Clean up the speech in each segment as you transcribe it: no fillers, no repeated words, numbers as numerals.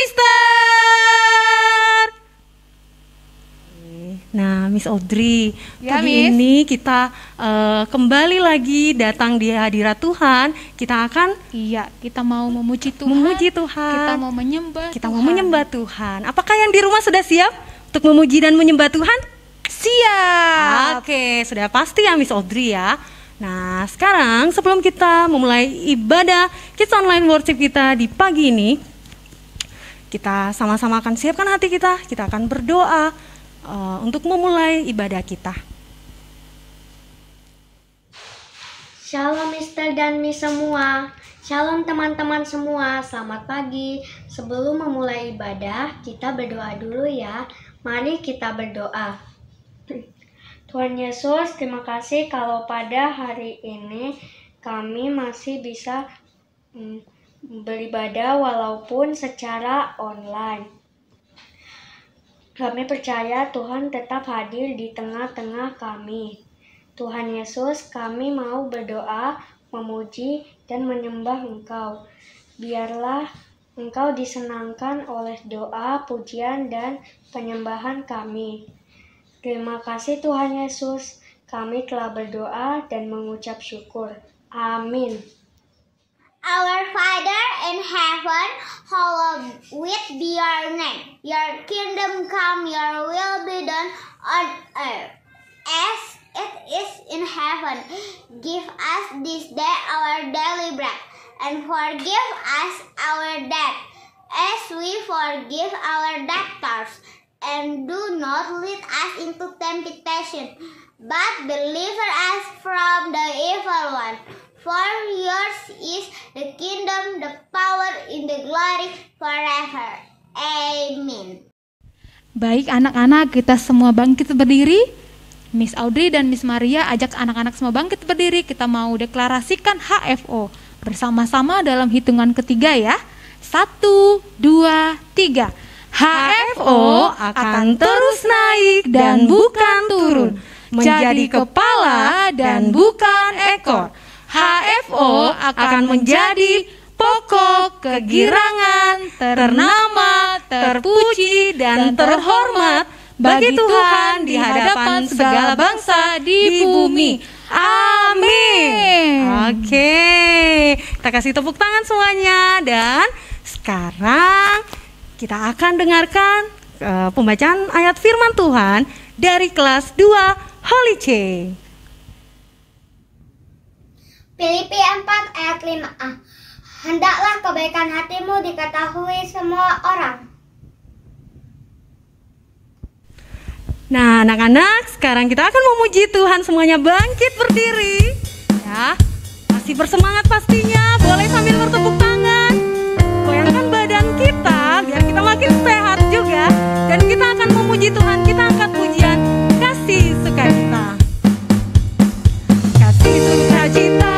Mister. Nah, Miss Audrey, Ya, pagi Miss. ini kita kembali lagi datang di hadirat Tuhan. Kita akan Iya, kita mau memuji Tuhan. memuji Tuhan. Kita mau menyembah. Kita mau menyembah Tuhan. Apakah yang di rumah sudah siap untuk memuji dan menyembah Tuhan? Siap. Oke, sudah pasti ya Miss Audrey ya. Nah, sekarang sebelum kita memulai ibadah Kids Online Worship kita di pagi ini, kita sama-sama akan siapkan hati kita. Kita akan berdoa untuk memulai ibadah kita. Shalom Mister dan Miss semua. Shalom teman-teman semua. Selamat pagi. Sebelum memulai ibadah, kita berdoa dulu ya. Mari kita berdoa. Tuhan Yesus, terima kasih kalau pada hari ini kami masih bisa beribadah walaupun secara online. Kami percaya Tuhan tetap hadir di tengah-tengah kami. Tuhan Yesus, kami mau berdoa, memuji, dan menyembah Engkau. Biarlah Engkau disenangkan oleh doa, pujian, dan penyembahan kami. Terima kasih Tuhan Yesus, kami telah berdoa dan mengucap syukur. Amin. Our Father in heaven, hallowed be your name. Your kingdom come, your will be done on earth as it is in heaven. Give us this day our daily bread, and forgive us our debt, as we forgive our debtors. And do not lead us into temptation, but deliver us from the evil one. For yours is the kingdom, the power, and the glory forever. Amen. Baik anak-anak, kita semua bangkit berdiri. Miss Audrey dan Miss Maria ajak anak-anak semua bangkit berdiri. Kita mau deklarasikan HFO bersama-sama dalam hitungan ketiga ya. 1, 2, 3. HFO akan terus naik dan bukan turun, menjadi kepala dan bukan ekor. HFO akan menjadi pokok kegirangan, ternama, terpuji, dan terhormat bagi Tuhan di hadapan segala bangsa di bumi. Amin. Oke, kita kasih tepuk tangan semuanya. Dan sekarang kita akan dengarkan pembacaan ayat firman Tuhan dari kelas 2 Holy C. Filipi 4 ayat 5a. Hendaklah kebaikan hatimu diketahui semua orang. Nah, anak-anak, sekarang kita akan memuji Tuhan. Semuanya bangkit berdiri. Ya, masih bersemangat pastinya. Boleh sambil bertepuk tangan. Goyangkan badan kita biar kita makin sehat juga. Dan kita akan memuji Tuhan. Kita angkat pujian kasih sukacita. Kasih sukacita.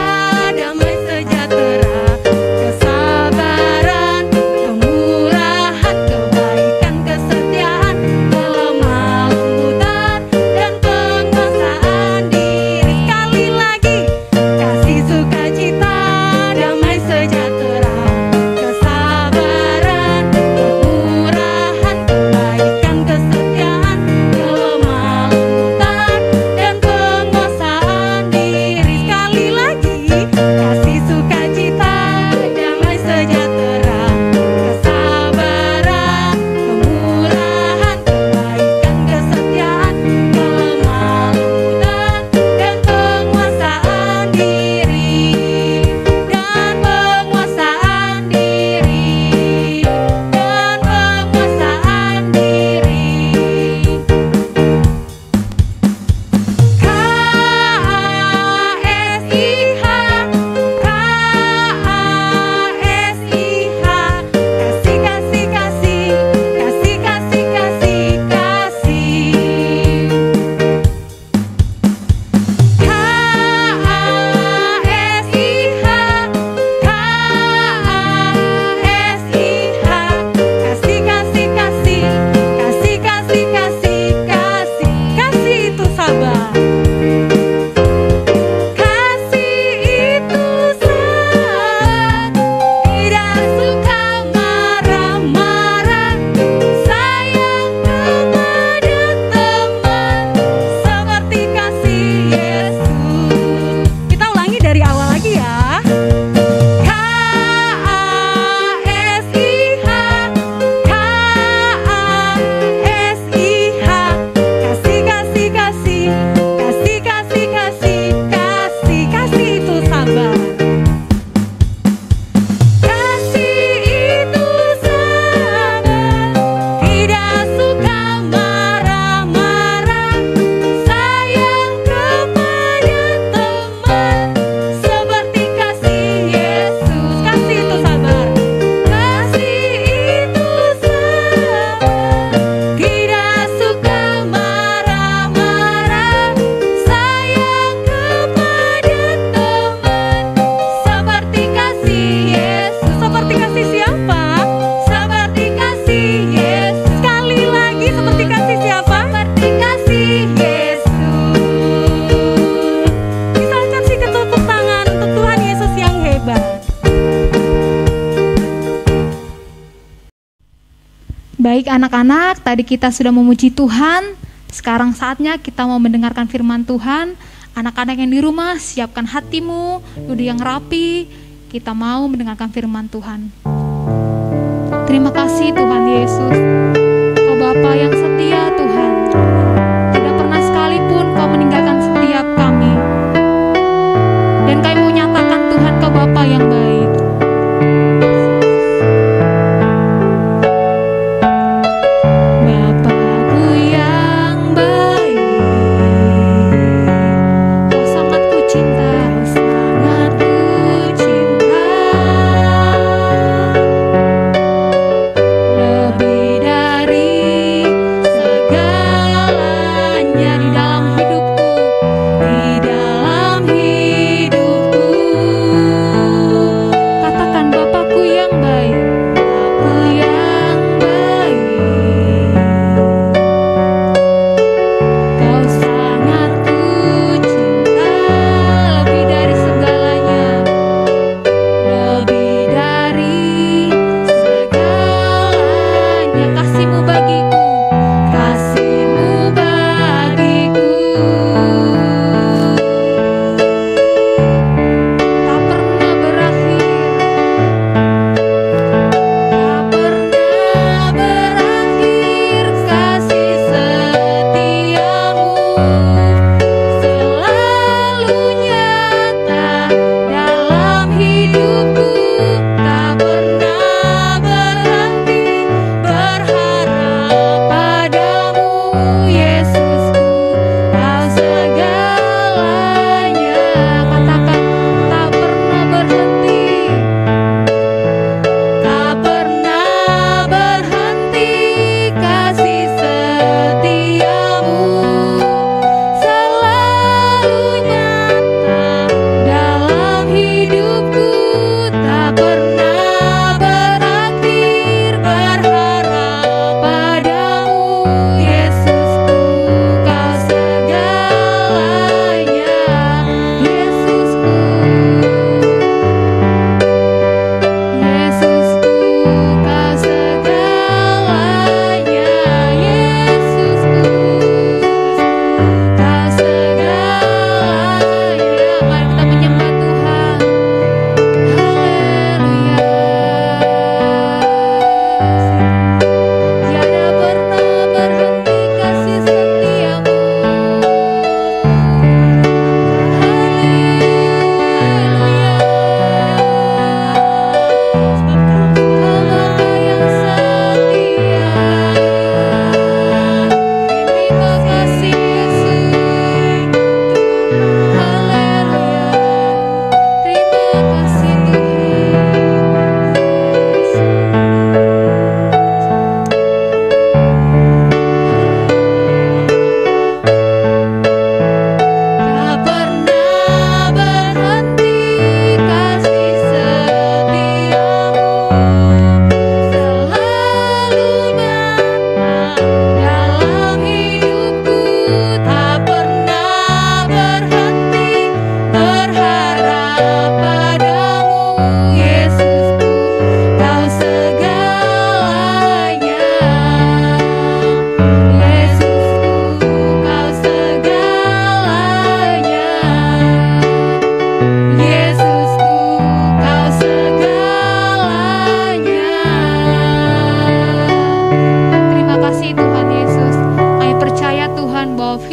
Baik anak-anak, tadi kita sudah memuji Tuhan. Sekarang saatnya kita mau mendengarkan firman Tuhan. Anak-anak yang di rumah, siapkan hatimu, duduk yang rapi. Kita mau mendengarkan firman Tuhan. Terima kasih Tuhan Yesus. Kau Bapa yang setia Tuhan. Tidak pernah sekalipun Kau meninggalkan setiap kami. Dan kami mau nyatakan Tuhan Kau Bapa yang baik.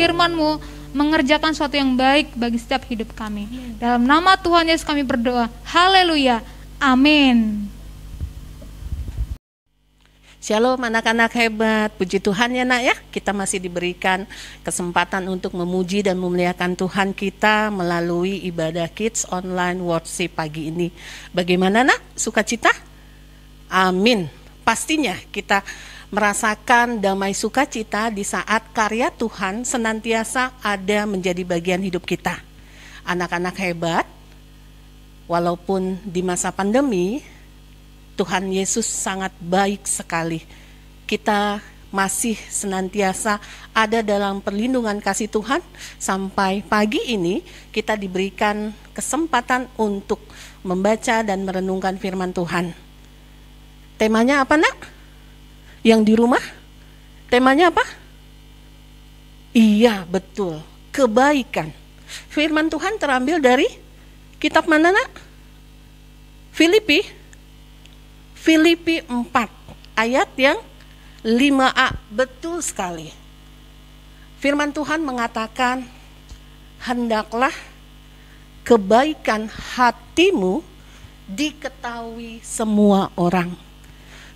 firman-Mu mengerjakan sesuatu yang baik bagi setiap hidup kami. Dalam nama Tuhan Yesus kami berdoa. Haleluya. Amin. Shalom anak-anak hebat, puji Tuhan ya nak ya. Kita masih diberikan kesempatan untuk memuji dan memuliakan Tuhan kita melalui ibadah Kids Online Worship pagi ini. Bagaimana nak? Sukacita? Amin. Pastinya kita merasakan damai sukacita di saat karya Tuhan senantiasa ada menjadi bagian hidup kita. Anak-anak hebat, walaupun di masa pandemi, Tuhan Yesus sangat baik sekali. Kita masih senantiasa ada dalam perlindungan kasih Tuhan. Sampai pagi ini kita diberikan kesempatan untuk membaca dan merenungkan firman Tuhan. Temanya apa nak? Yang di rumah, temanya apa? Iya, betul. Kebaikan. Firman Tuhan terambil dari kitab mana, Nak? Filipi 4 ayat yang 5a. Betul sekali. Firman Tuhan mengatakan, hendaklah kebaikan hatimu diketahui semua orang.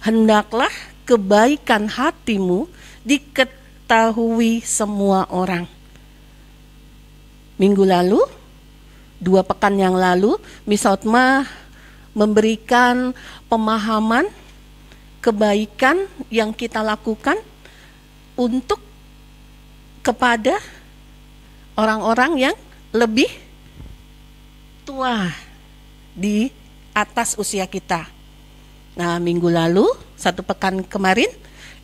Hendaklah kebaikan hatimu diketahui semua orang. Minggu lalu, 2 pekan yang lalu, Miss Otma memberikan pemahaman kebaikan yang kita lakukan untuk kepada orang-orang yang lebih tua di atas usia kita. Nah, minggu lalu, 1 pekan kemarin,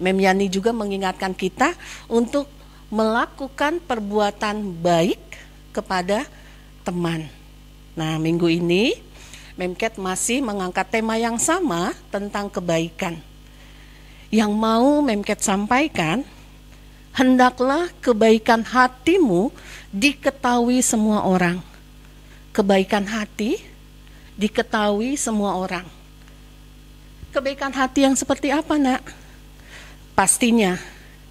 Mem Yani juga mengingatkan kita untuk melakukan perbuatan baik kepada teman. Nah, minggu ini Memket masih mengangkat tema yang sama tentang kebaikan. Yang mau Memket sampaikan, hendaklah kebaikan hatimu diketahui semua orang. Kebaikan hati diketahui semua orang. Kebaikan hati yang seperti apa, Nak? Pastinya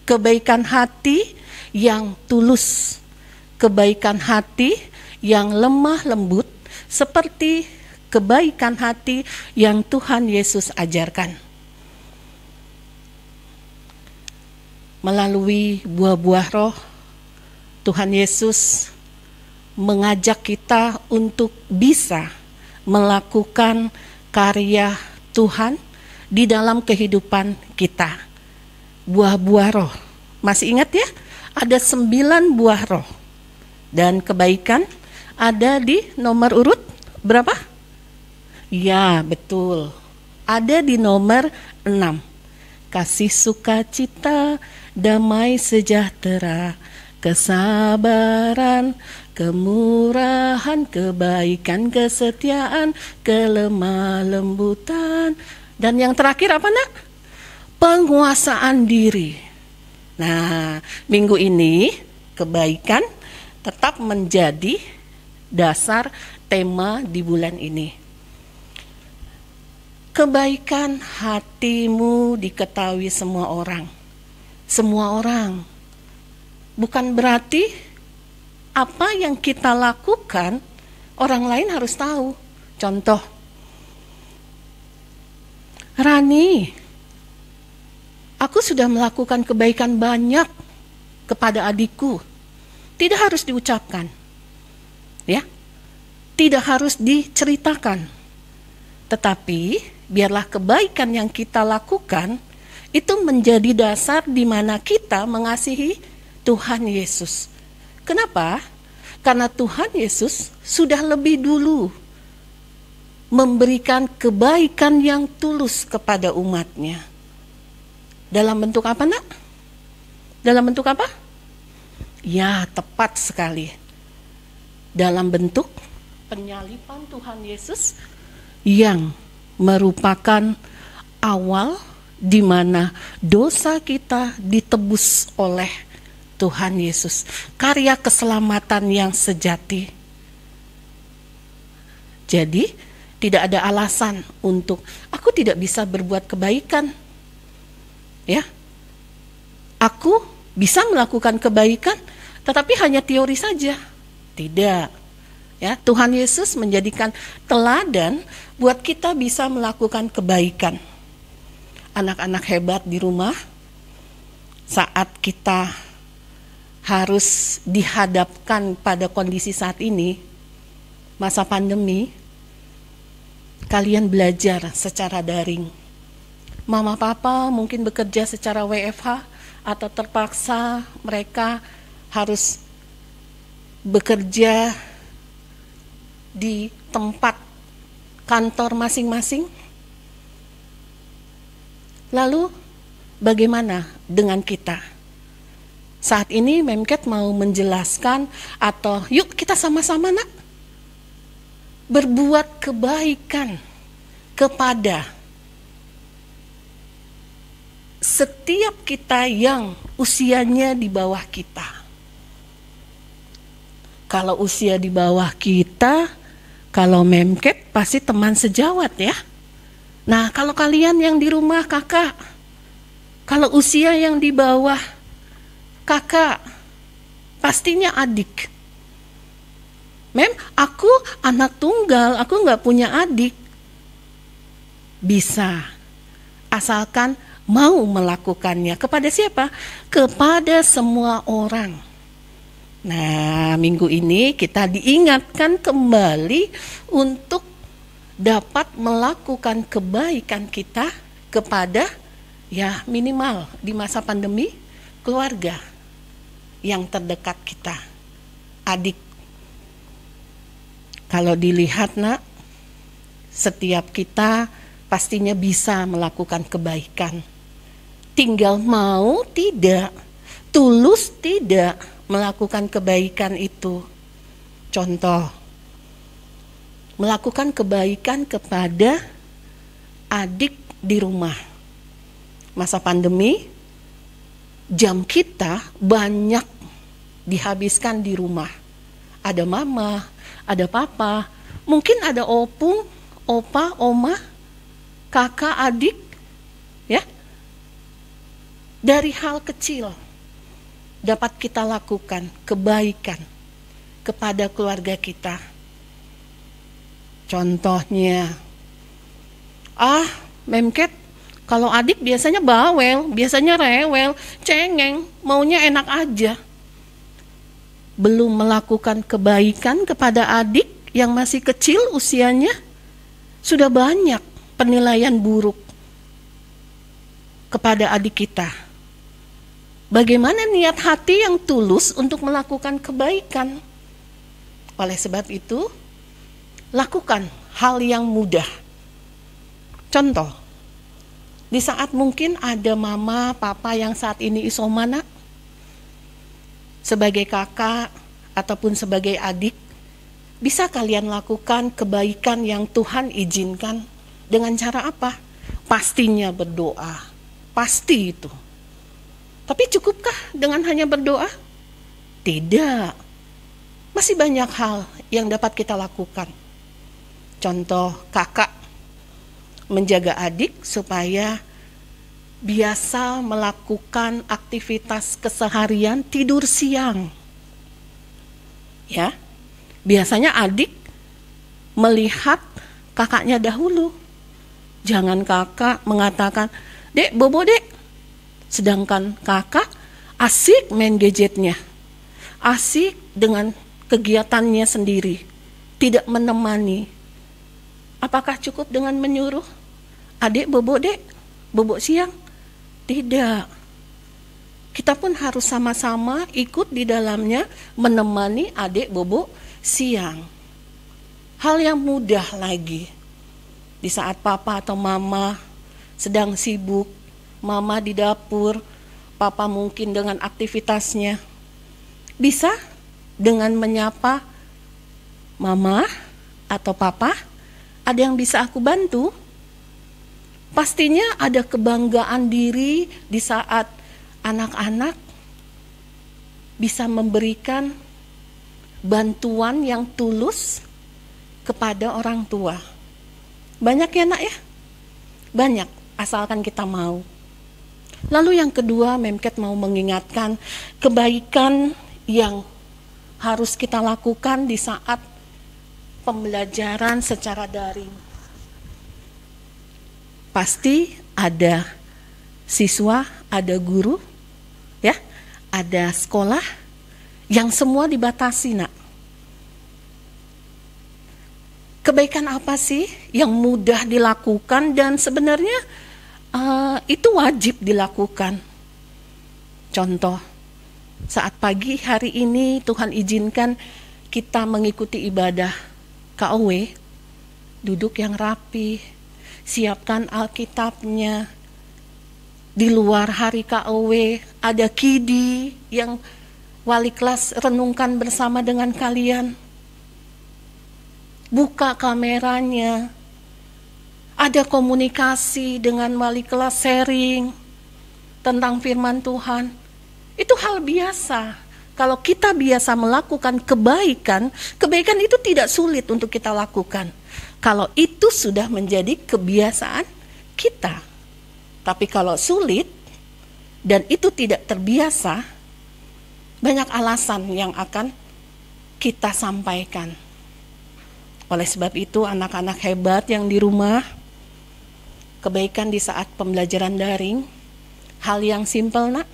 kebaikan hati yang tulus, kebaikan hati yang lemah lembut, seperti kebaikan hati yang Tuhan Yesus ajarkan. Melalui buah-buah roh, Tuhan Yesus mengajak kita untuk bisa melakukan karya Tuhan di dalam kehidupan kita. Buah-buah roh, masih ingat ya? Ada 9 buah roh. Dan kebaikan ada di nomor urut berapa? Ya, betul. Ada di nomor 6. Kasih sukacita, damai sejahtera, kesabaran, kemurahan, kebaikan, kesetiaan, kelemah lembutan. Dan yang terakhir apa, Nak? Penguasaan diri. Nah, minggu ini kebaikan tetap menjadi dasar tema di bulan ini. Kebaikan hatimu diketahui semua orang. Semua orang. Bukan berarti apa yang kita lakukan orang lain harus tahu. Contoh, Rani, aku sudah melakukan kebaikan banyak kepada adikku. Tidak harus diucapkan. Ya. Tidak harus diceritakan. Tetapi biarlah kebaikan yang kita lakukan itu menjadi dasar di mana kita mengasihi Tuhan Yesus. Kenapa? Karena Tuhan Yesus sudah lebih dulu memberikan kebaikan yang tulus kepada umatnya. Dalam bentuk apa, Nak? Dalam bentuk apa? Ya, tepat sekali. Dalam bentuk penyaliban Tuhan Yesus yang merupakan awal di mana dosa kita ditebus oleh Tuhan Yesus. Karya keselamatan yang sejati. Jadi, tidak ada alasan untuk aku tidak bisa berbuat kebaikan. Ya. Aku bisa melakukan kebaikan, tetapi hanya teori saja. Tidak. Ya, Tuhan Yesus menjadikan teladan buat kita bisa melakukan kebaikan. Anak-anak hebat di rumah, saat kita harus dihadapkan pada kondisi saat ini, masa pandemi, kalian belajar secara daring. Mama papa mungkin bekerja secara WFH atau terpaksa mereka harus bekerja di tempat kantor masing-masing. Lalu bagaimana dengan kita? Saat ini Memket mau menjelaskan atau yuk kita sama-sama, Nak, berbuat kebaikan kepada setiap kita yang usianya di bawah kita. Kalau usia di bawah kita, kalau Memket pasti teman sejawat ya. Nah, kalau kalian yang di rumah kakak, kalau usia yang di bawah kakak, pastinya adik. Mem, aku anak tunggal, aku nggak punya adik. Bisa, asalkan mau melakukannya. Kepada siapa? Kepada semua orang. Nah, minggu ini kita diingatkan kembali untuk dapat melakukan kebaikan kita kepada, ya minimal di masa pandemi, keluarga yang terdekat kita, adik. Kalau dilihat nak, setiap kita pastinya bisa melakukan kebaikan. Tinggal mau tidak, tulus tidak melakukan kebaikan itu. Contoh, melakukan kebaikan kepada adik di rumah. Masa pandemi, jam kita banyak dihabiskan di rumah. Ada mama, ada papa, mungkin ada opung, opa, oma, kakak, adik, ya. Dari hal kecil dapat kita lakukan kebaikan kepada keluarga kita. Contohnya, Memket, kalau adik biasanya bawel, biasanya rewel, cengeng, maunya enak aja. Belum melakukan kebaikan kepada adik yang masih kecil usianya, sudah banyak penilaian buruk kepada adik kita. Bagaimana niat hati yang tulus untuk melakukan kebaikan? Oleh sebab itu, lakukan hal yang mudah. Contoh, di saat mungkin ada mama, papa yang saat ini isoman, sebagai kakak ataupun sebagai adik, bisa kalian lakukan kebaikan yang Tuhan izinkan dengan cara apa? Pastinya berdoa, pasti itu. Tapi cukupkah dengan hanya berdoa? Tidak. Masih banyak hal yang dapat kita lakukan. Contoh, kakak menjaga adik supaya biasa melakukan aktivitas keseharian tidur siang. Ya. Biasanya adik melihat kakaknya dahulu. Jangan kakak mengatakan, "Dek, bobo dek." Sedangkan kakak asik main gadgetnya, asik dengan kegiatannya sendiri, tidak menemani. Apakah cukup dengan menyuruh, "Adik bobo dek, bobo siang"? Tidak. Kita pun harus sama-sama ikut di dalamnya menemani adik bobo siang. Hal yang mudah lagi. Di saat papa atau mama sedang sibuk, mama di dapur, papa mungkin dengan aktivitasnya, bisa dengan menyapa, "Mama atau papa, ada yang bisa aku bantu?" Pastinya ada kebanggaan diri di saat anak-anak bisa memberikan bantuan yang tulus kepada orang tua. Banyak ya nak ya? Banyak, asalkan kita mau. Lalu yang kedua, Memket mau mengingatkan kebaikan yang harus kita lakukan di saat pembelajaran secara daring. Pasti ada siswa, ada guru, ya, ada sekolah yang semua dibatasi, nak. Kebaikan apa sih yang mudah dilakukan dan sebenarnya itu wajib dilakukan? Contoh, saat pagi hari ini Tuhan izinkan kita mengikuti ibadah KOW, duduk yang rapi, siapkan Alkitabnya. Di luar hari KOW ada kidi yang wali kelas renungkan bersama dengan kalian. Buka kameranya, ada komunikasi dengan wali kelas, sharing. tentang firman Tuhan. Itu hal biasa. Kalau kita biasa melakukan kebaikan, kebaikan itu tidak sulit untuk kita lakukan. Kalau itu sudah menjadi kebiasaan kita. Tapi kalau sulit dan itu tidak terbiasa, banyak alasan yang akan kita sampaikan. Oleh sebab itu, anak-anak hebat yang di rumah, kebaikan di saat pembelajaran daring, hal yang simpel nak,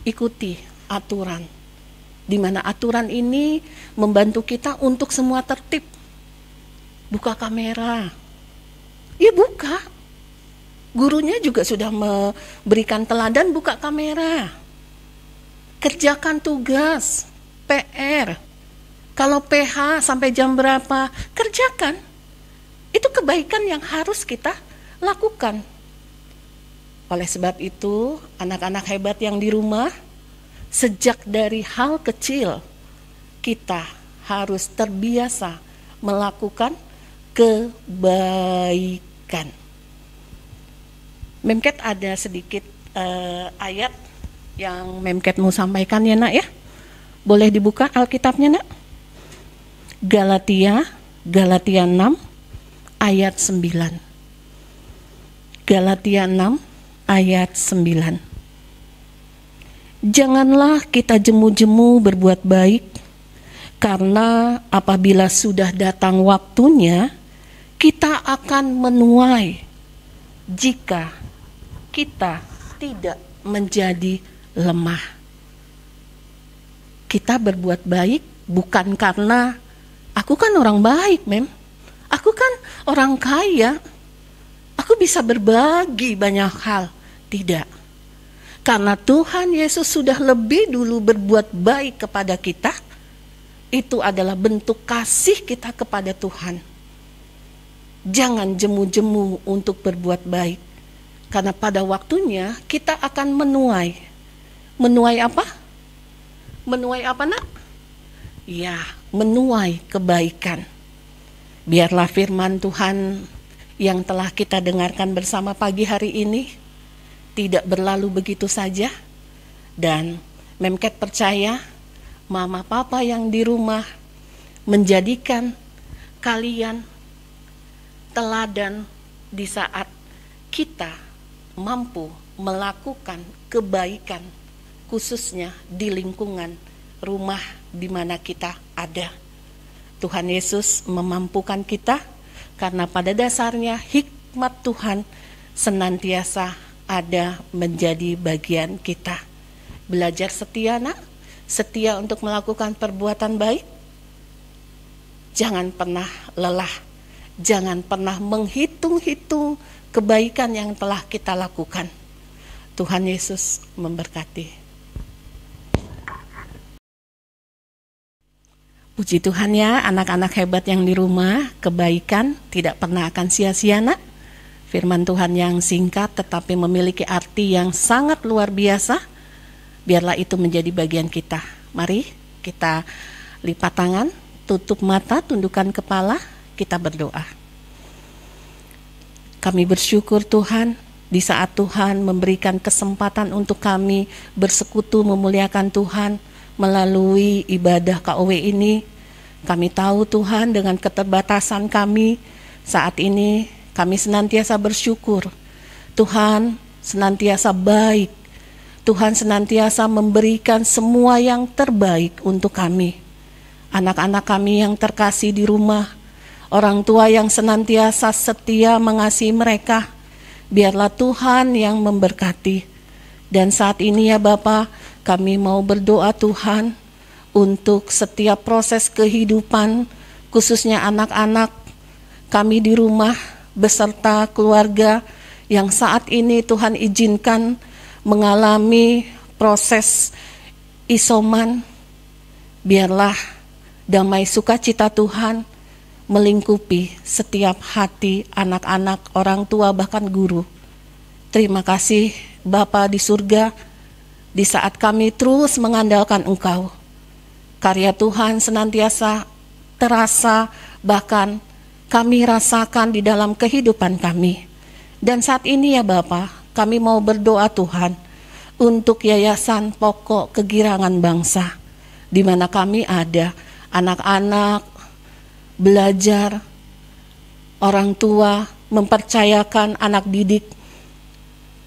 ikuti aturan. Di mana aturan ini membantu kita untuk semua tertib. Buka kamera. Ya buka. Gurunya juga sudah memberikan teladan buka kamera. Kerjakan tugas, PR. Kalau PH sampai jam berapa, kerjakan. Itu kebaikan yang harus kita lakukan. Oleh sebab itu, anak-anak hebat yang di rumah, sejak dari hal kecil, kita harus terbiasa melakukan kebaikan. Memket ada sedikit ayat yang Memket mau sampaikan ya nak ya. Boleh dibuka Alkitabnya nak? Galatia 6 ayat 9. Galatia 6 ayat 9. Janganlah kita jemu-jemu berbuat baik, karena apabila sudah datang waktunya, kita akan menuai jika kita tidak menjadi lemah. Kita berbuat baik bukan karena aku kan orang baik, aku kan orang kaya, aku bisa berbagi banyak hal. Tidak. Karena Tuhan Yesus sudah lebih dulu berbuat baik kepada kita, itu adalah bentuk kasih kita kepada Tuhan. Jangan jemu-jemu untuk berbuat baik, karena pada waktunya kita akan menuai. Menuai apa? Menuai apa nak? Ya, menuai kebaikan. Biarlah firman Tuhan yang telah kita dengarkan bersama pagi hari ini tidak berlalu begitu saja, dan Memket percaya mama papa yang di rumah menjadikan kalian teladan di saat kita mampu melakukan kebaikan, khususnya di lingkungan rumah di mana kita ada. Tuhan Yesus memampukan kita karena pada dasarnya hikmat Tuhan senantiasa ada menjadi bagian kita. Belajar setia nak, setia untuk melakukan perbuatan baik. Jangan pernah lelah, jangan pernah menghitung-hitung kebaikan yang telah kita lakukan. Tuhan Yesus memberkati. Puji Tuhan ya, anak-anak hebat yang di rumah, kebaikan tidak pernah akan sia-sia nak. Firman Tuhan yang singkat tetapi memiliki arti yang sangat luar biasa. Biarlah itu menjadi bagian kita. Mari kita lipat tangan, tutup mata, tundukkan kepala, kita berdoa. Kami bersyukur Tuhan, di saat Tuhan memberikan kesempatan untuk kami bersekutu memuliakan Tuhan melalui ibadah KOW ini. Kami tahu Tuhan dengan keterbatasan kami saat ini, kami senantiasa bersyukur. Tuhan senantiasa baik. Tuhan senantiasa memberikan semua yang terbaik untuk kami. Anak-anak kami yang terkasih di rumah, orang tua yang senantiasa setia mengasihi mereka, biarlah Tuhan yang memberkati. Dan saat ini ya Bapa, kami mau berdoa Tuhan untuk setiap proses kehidupan, khususnya anak-anak kami di rumah, beserta keluarga yang saat ini Tuhan izinkan mengalami proses isoman. Biarlah damai sukacita Tuhan melingkupi setiap hati anak-anak, orang tua, bahkan guru. Terima kasih Bapa di surga, di saat kami terus mengandalkan Engkau. Karya Tuhan senantiasa terasa, bahkan kami rasakan di dalam kehidupan kami. Dan saat ini ya Bapa, kami mau berdoa Tuhan untuk Yayasan Pokok Kegirangan Bangsa, di mana kami ada anak-anak belajar, orang tua mempercayakan anak didik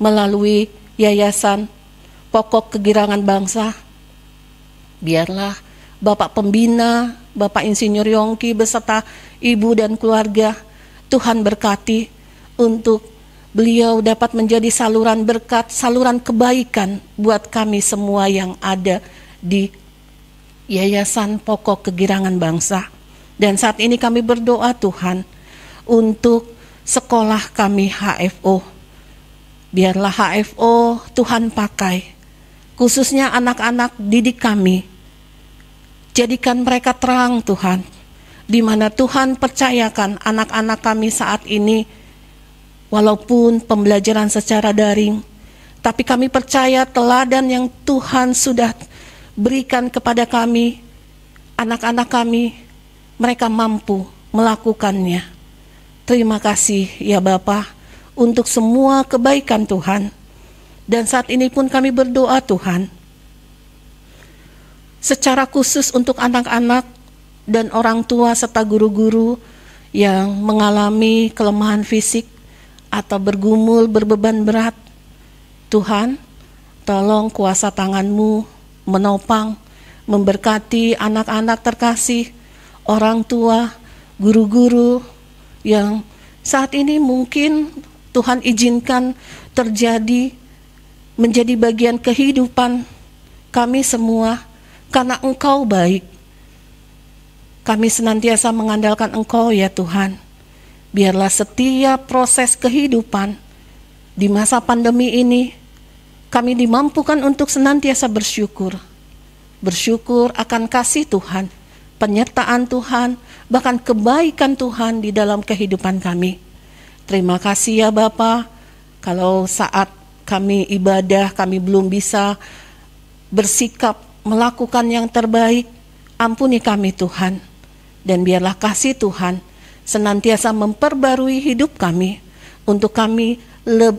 melalui Yayasan Pokok Kegirangan Bangsa. Biarlah Bapak Pembina, Bapak Insinyur Yongki beserta ibu dan keluarga, Tuhan berkati untuk beliau dapat menjadi saluran berkat, saluran kebaikan buat kami semua yang ada di Yayasan Pokok Kegirangan Bangsa. Dan saat ini kami berdoa Tuhan untuk sekolah kami HFO. Biarlah HFO Tuhan pakai, khususnya anak-anak didik kami. Jadikan mereka terang Tuhan, di mana Tuhan percayakan anak-anak kami saat ini, walaupun pembelajaran secara daring, tapi kami percaya teladan yang Tuhan sudah berikan kepada kami, anak-anak kami, mereka mampu melakukannya. Terima kasih ya Bapa untuk semua kebaikan Tuhan. Dan saat ini pun kami berdoa Tuhan, secara khusus untuk anak-anak dan orang tua serta guru-guru yang mengalami kelemahan fisik atau bergumul berbeban berat. Tuhan, tolong kuasa tangan-Mu menopang, memberkati anak-anak terkasih, orang tua, guru-guru yang saat ini mungkin Tuhan izinkan terjadi menjadi bagian kehidupan kami semua. Karena Engkau baik, kami senantiasa mengandalkan Engkau ya Tuhan. Biarlah setiap proses kehidupan di masa pandemi ini, kami dimampukan untuk senantiasa bersyukur. Bersyukur akan kasih Tuhan, penyertaan Tuhan, bahkan kebaikan Tuhan di dalam kehidupan kami. Terima kasih ya Bapa, kalau saat kami ibadah, kami belum bisa bersikap melakukan yang terbaik, ampuni kami Tuhan. Dan biarlah kasih Tuhan senantiasa memperbarui hidup kami, untuk kami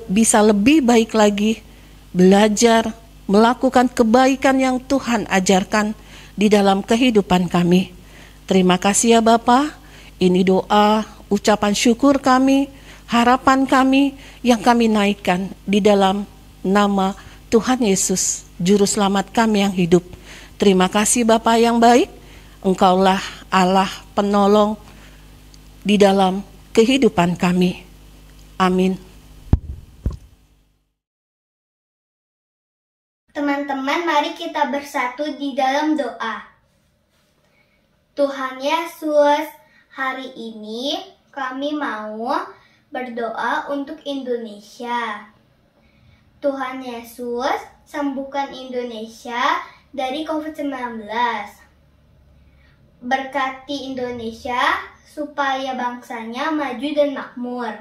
bisa lebih baik lagi, belajar, melakukan kebaikan yang Tuhan ajarkan di dalam kehidupan kami. Terima kasih ya Bapa, ini doa, ucapan syukur kami, harapan kami yang kami naikkan di dalam nama Tuhan Yesus, Juru Selamat kami yang hidup. Terima kasih Bapa yang baik, Engkaulah Allah penolong di dalam kehidupan kami. Amin. Teman-teman, mari kita bersatu di dalam doa. Tuhan Yesus, hari ini kami mau berdoa untuk Indonesia. Tuhan Yesus, sembuhkan Indonesia dari COVID-19. Berkati Indonesia supaya bangsanya maju dan makmur.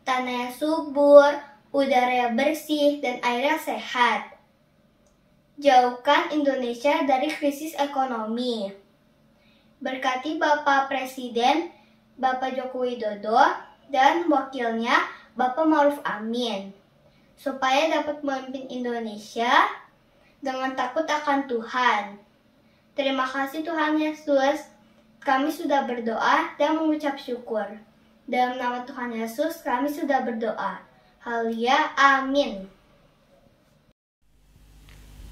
Tanahnya subur, udara bersih, dan airnya sehat. Jauhkan Indonesia dari krisis ekonomi. Berkati Bapak Presiden, Bapak Joko Widodo, dan wakilnya Bapak Ma'ruf Amin, supaya dapat memimpin Indonesia dengan takut akan Tuhan. Terima kasih Tuhan Yesus, kami sudah berdoa dan mengucap syukur. Dalam nama Tuhan Yesus kami sudah berdoa. Haleluya, amin.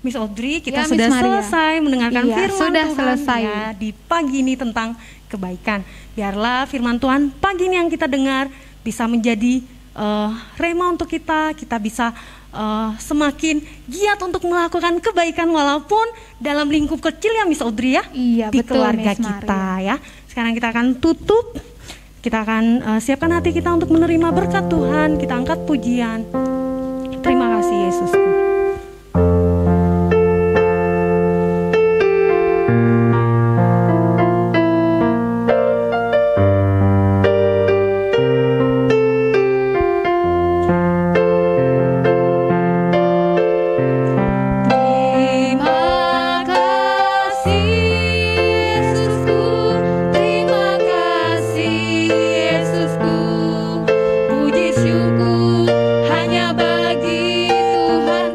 Miss Audrey, kita Ya, sudah Miss Maria. selesai mendengarkan Iya, firman sudah Tuhan selesai. ya, di pagi ini tentang kebaikan. Biarlah firman Tuhan pagi ini yang kita dengar bisa menjadi rema untuk kita bisa semakin giat untuk melakukan kebaikan walaupun dalam lingkup kecil ya Miss Audrey ya, Iya, di betul, keluarga Miss kita Maria. ya. Sekarang kita akan tutup, kita akan siapkan hati kita untuk menerima berkat Tuhan, kita angkat pujian. Terima kasih Yesusku. Puji syukur hanya bagi Tuhan.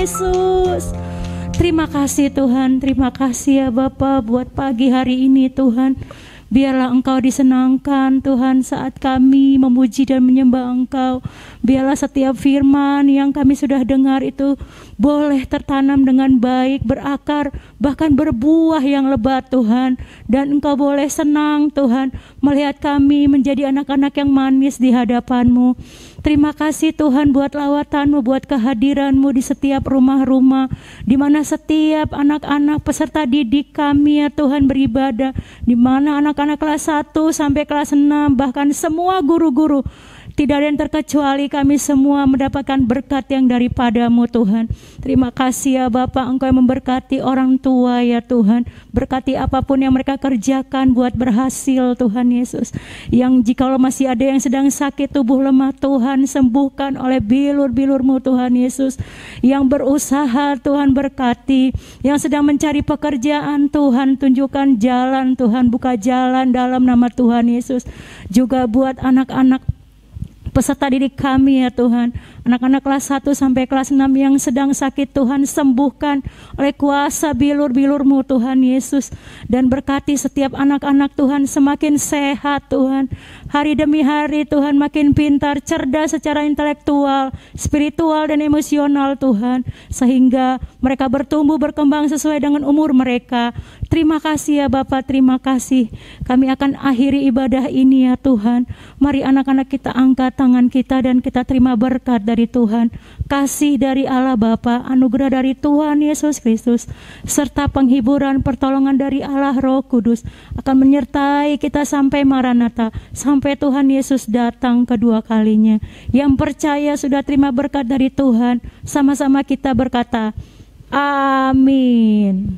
Yesus. Terima kasih Tuhan, terima kasih ya Bapa buat pagi hari ini Tuhan. Biarlah Engkau disenangkan Tuhan saat kami memuji dan menyembah Engkau. Biarlah setiap firman yang kami sudah dengar itu boleh tertanam dengan baik, berakar, bahkan berbuah yang lebat Tuhan. Dan Engkau boleh senang Tuhan melihat kami menjadi anak-anak yang manis di hadapan-Mu. Terima kasih Tuhan buat lawatan-Mu, buat kehadiran-Mu di setiap rumah-rumah, di mana setiap anak-anak peserta didik kami ya Tuhan beribadah, di mana anak-anak kelas 1 sampai kelas 6, bahkan semua guru-guru. Tidak ada yang terkecuali, kami semua mendapatkan berkat yang daripada-Mu Tuhan. Terima kasih ya Bapak, Engkau yang memberkati orang tua ya Tuhan. Berkati apapun yang mereka kerjakan buat berhasil Tuhan Yesus. Yang jikalau masih ada yang sedang sakit tubuh lemah Tuhan, sembuhkan oleh bilur-bilur-Mu Tuhan Yesus. Yang berusaha Tuhan berkati. Yang sedang mencari pekerjaan Tuhan, tunjukkan jalan Tuhan, buka jalan dalam nama Tuhan Yesus. Juga buat anak-anak peserta didik kami ya Tuhan, anak-anak kelas 1 sampai kelas 6 yang sedang sakit Tuhan, sembuhkan oleh kuasa bilur-bilur-Mu Tuhan Yesus. Dan berkati setiap anak-anak Tuhan semakin sehat Tuhan, hari demi hari Tuhan makin pintar, cerdas secara intelektual, spiritual dan emosional Tuhan, sehingga mereka bertumbuh berkembang sesuai dengan umur mereka. Terima kasih ya Bapak, terima kasih. Kami akan akhiri ibadah ini ya Tuhan. Mari anak-anak kita angkat tangan kita dan kita terima berkat dari Tuhan, kasih dari Allah Bapa, anugerah dari Tuhan Yesus Kristus, serta penghiburan pertolongan dari Allah Roh Kudus akan menyertai kita sampai Maranatha, sampai Tuhan Yesus datang kedua kalinya. Yang percaya sudah terima berkat dari Tuhan, sama-sama kita berkata, amin.